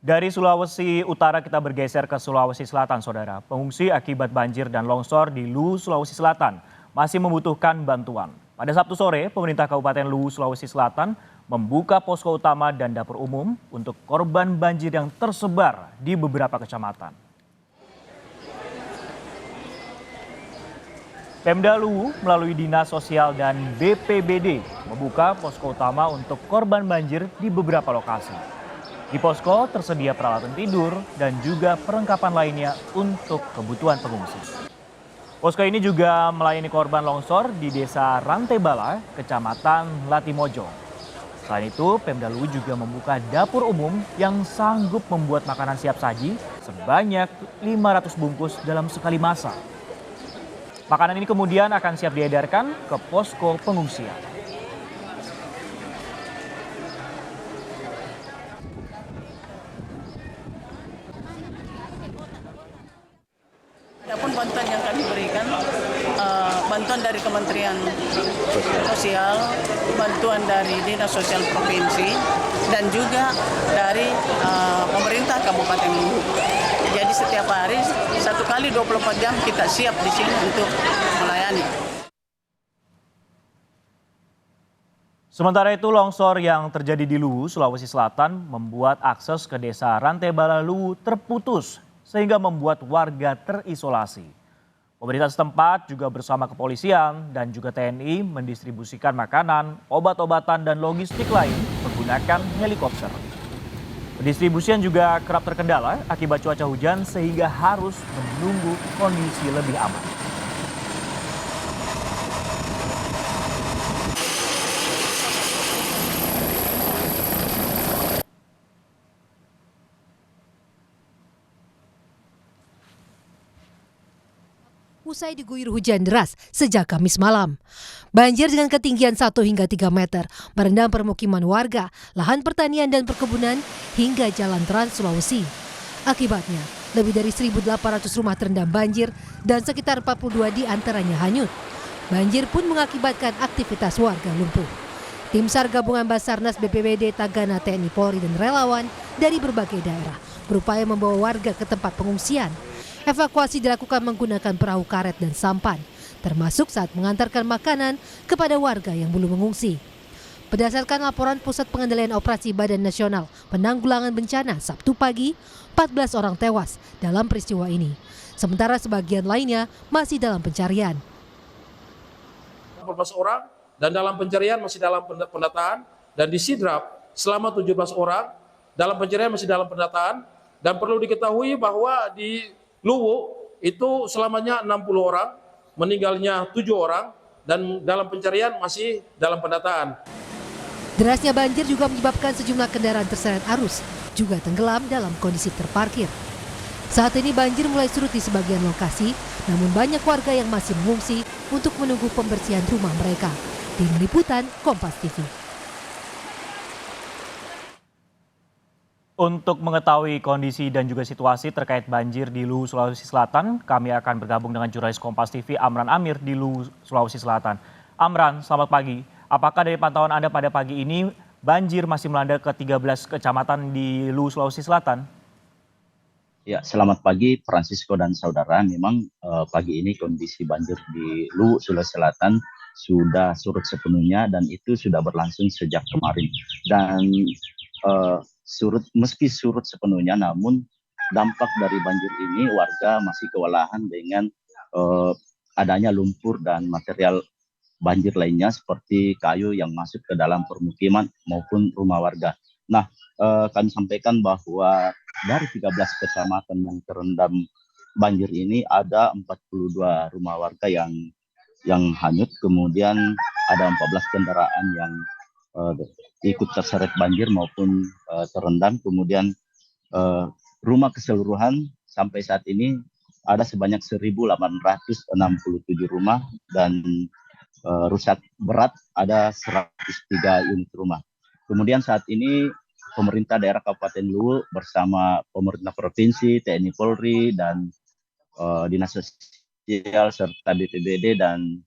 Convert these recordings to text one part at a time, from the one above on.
Dari Sulawesi Utara kita bergeser ke Sulawesi Selatan, Saudara. Pengungsi akibat banjir dan longsor di Luwu, Sulawesi Selatan masih membutuhkan bantuan. Pada Sabtu sore, pemerintah Kabupaten Luwu, Sulawesi Selatan membuka posko utama dan dapur umum untuk korban banjir yang tersebar di beberapa kecamatan. Pemda Luwu melalui Dinas Sosial dan BPBD membuka posko utama untuk korban banjir di beberapa lokasi. Di posko tersedia peralatan tidur dan juga perlengkapan lainnya untuk kebutuhan pengungsi. Posko ini juga melayani korban longsor di Desa Rantebala, Kecamatan Latimojo. Selain itu, Pemda Luwu juga membuka dapur umum yang sanggup membuat makanan siap saji sebanyak 500 bungkus dalam sekali masak. Makanan ini kemudian akan siap diedarkan ke posko pengungsian. Adapun bantuan yang kami berikan, bantuan dari Kementerian Sosial, bantuan dari Dinas Sosial Provinsi, dan juga dari pemerintah Kabupaten Luwu. Jadi setiap hari, 1 kali 24 jam kita siap di sini untuk melayani. Sementara itu, longsor yang terjadi di Luwu, Sulawesi Selatan membuat akses ke Desa Rantebala Luwu terputus sehingga membuat warga terisolasi. Pemerintah setempat juga bersama kepolisian dan juga TNI mendistribusikan makanan, obat-obatan, dan logistik lain menggunakan helikopter. Pendistribusian juga kerap terkendala akibat cuaca hujan sehingga harus menunggu kondisi lebih aman. Usai diguyur hujan deras sejak Kamis malam. Banjir dengan ketinggian 1 hingga 3 meter merendam permukiman warga, lahan pertanian dan perkebunan hingga jalan Trans Sulawesi. Akibatnya, lebih dari 1.800 rumah terendam banjir dan sekitar 42 diantaranya hanyut. Banjir pun mengakibatkan aktivitas warga lumpuh. Tim SAR gabungan Basarnas BPBD, Tagana, TNI Polri dan relawan dari berbagai daerah berupaya membawa warga ke tempat pengungsian. Evakuasi dilakukan menggunakan perahu karet dan sampan, termasuk saat mengantarkan makanan kepada warga yang belum mengungsi. Berdasarkan laporan Pusat Pengendalian Operasi Badan Nasional Penanggulangan Bencana Sabtu pagi, 14 orang tewas dalam peristiwa ini. Sementara sebagian lainnya masih dalam pencarian. 14 orang dan dalam pencarian masih dalam pendataan, dan di Sidrap selama 17 orang dalam pencarian masih dalam pendataan, dan perlu diketahui bahwa di Luwu itu selamanya 60 orang, meninggalnya 7 orang, dan dalam pencarian masih dalam pendataan. Derasnya banjir juga menyebabkan sejumlah kendaraan terseret arus, juga tenggelam dalam kondisi terparkir. Saat ini banjir mulai surut di sebagian lokasi, namun banyak warga yang masih mengungsi untuk menunggu pembersihan rumah mereka. Tim Liputan Kompas TV. Untuk mengetahui kondisi dan juga situasi terkait banjir di Luwu, Sulawesi Selatan, kami akan bergabung dengan jurnalis Kompas TV Amran Amir di Luwu, Sulawesi Selatan. Amran, selamat pagi. Apakah dari pantauan Anda pada pagi ini banjir masih melanda ke 13 kecamatan di Luwu, Sulawesi Selatan? Ya, selamat pagi Francisco dan saudara. Memang pagi ini kondisi banjir di Luwu, Sulawesi Selatan sudah surut sepenuhnya dan itu sudah berlangsung sejak kemarin. Dan meski surut sepenuhnya, namun dampak dari banjir ini warga masih kewalahan dengan adanya lumpur dan material banjir lainnya seperti kayu yang masuk ke dalam permukiman maupun rumah warga. Nah, kami sampaikan bahwa dari 13 kecamatan yang terendam banjir ini ada 42 rumah warga yang hanyut, kemudian ada 14 kendaraan yang ikut terseret banjir maupun terendam. Kemudian rumah keseluruhan sampai saat ini ada sebanyak 1.867 rumah dan rusak berat ada 103 unit rumah. Kemudian saat ini pemerintah daerah Kabupaten Luwu bersama pemerintah provinsi, TNI Polri, dan Dinas Sosial serta BPBD dan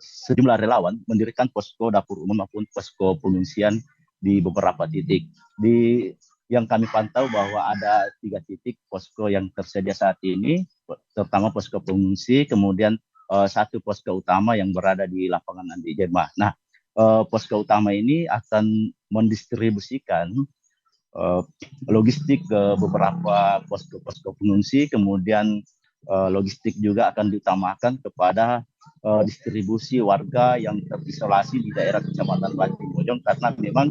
sejumlah relawan mendirikan posko dapur umum maupun posko pengungsian di beberapa titik. Di yang kami pantau bahwa ada 3 titik posko yang tersedia saat ini, terutama posko pengungsi, kemudian 1 posko utama yang berada di lapangan Andi Jemah. Nah, posko utama ini akan mendistribusikan logistik ke beberapa posko-posko pengungsi, kemudian logistik juga akan diutamakan kepada distribusi warga yang terisolasi di daerah Kecamatan Banting Bojong, karena memang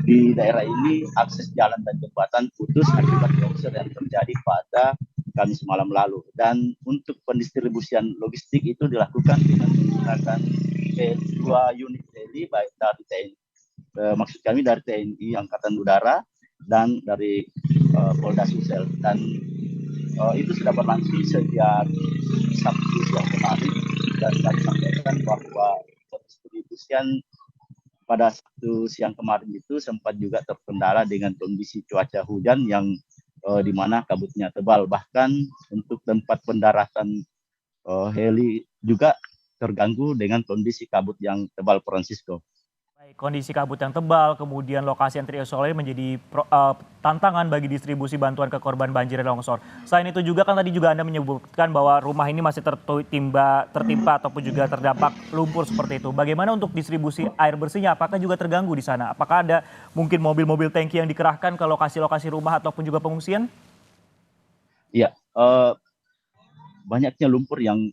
di daerah ini akses jalan dan jembatan putus akibat longsor yang terjadi pada Kamis malam lalu. Dan untuk pendistribusian logistik itu dilakukan dengan menggunakan 2 unit heli, baik dari TNI, maksud kami dari TNI Angkatan Udara dan dari Polda Sulsel, dan itu sudah berlangsung sejak Sabtu siang kemarin, dan kami sampaikan bahwa pendistribusian pada Sabtu siang kemarin itu sempat juga terkendala dengan kondisi cuaca hujan yang di mana kabutnya tebal, bahkan untuk tempat pendaratan heli juga terganggu dengan kondisi kabut yang tebal, Francisco. Baik, kondisi kabut yang tebal, kemudian lokasi yang terisolir menjadi tantangan bagi distribusi bantuan ke korban banjir dan longsor. Selain itu juga kan tadi juga Anda menyebutkan bahwa rumah ini masih tertimpa ataupun juga terdampak lumpur seperti itu. Bagaimana untuk distribusi air bersihnya? Apakah juga terganggu di sana? Apakah ada mungkin mobil-mobil tangki yang dikerahkan ke lokasi-lokasi rumah ataupun juga pengungsian? Iya, banyaknya lumpur yang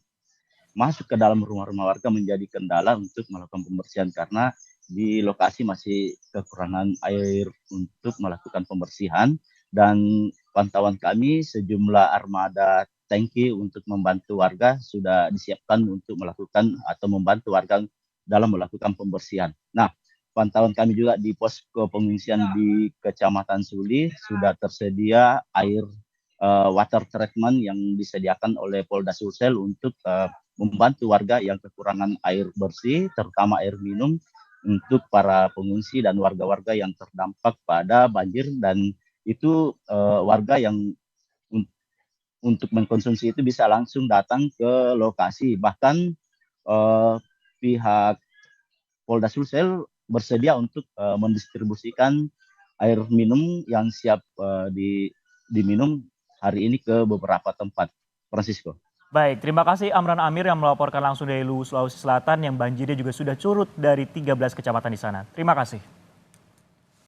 masuk ke dalam rumah-rumah warga menjadi kendala untuk melakukan pembersihan, karena di lokasi masih kekurangan air untuk melakukan pembersihan, dan pantauan kami sejumlah armada tangki untuk membantu warga sudah disiapkan untuk melakukan atau membantu warga dalam melakukan pembersihan. Nah, pantauan kami juga di posko pengungsian di Kecamatan Suli sudah tersedia air water treatment yang disediakan oleh Polda Sulsel untuk membantu warga yang kekurangan air bersih, terutama air minum, untuk para pengungsi dan warga-warga yang terdampak pada banjir. Dan itu warga yang untuk mengkonsumsi itu bisa langsung datang ke lokasi. Bahkan pihak Polda Sulsel bersedia untuk mendistribusikan air minum yang siap diminum hari ini ke beberapa tempat, Francisco. Baik, terima kasih Amran Amir yang melaporkan langsung dari Luwu, Sulawesi Selatan yang banjirnya juga sudah surut dari 13 kecamatan di sana. Terima kasih.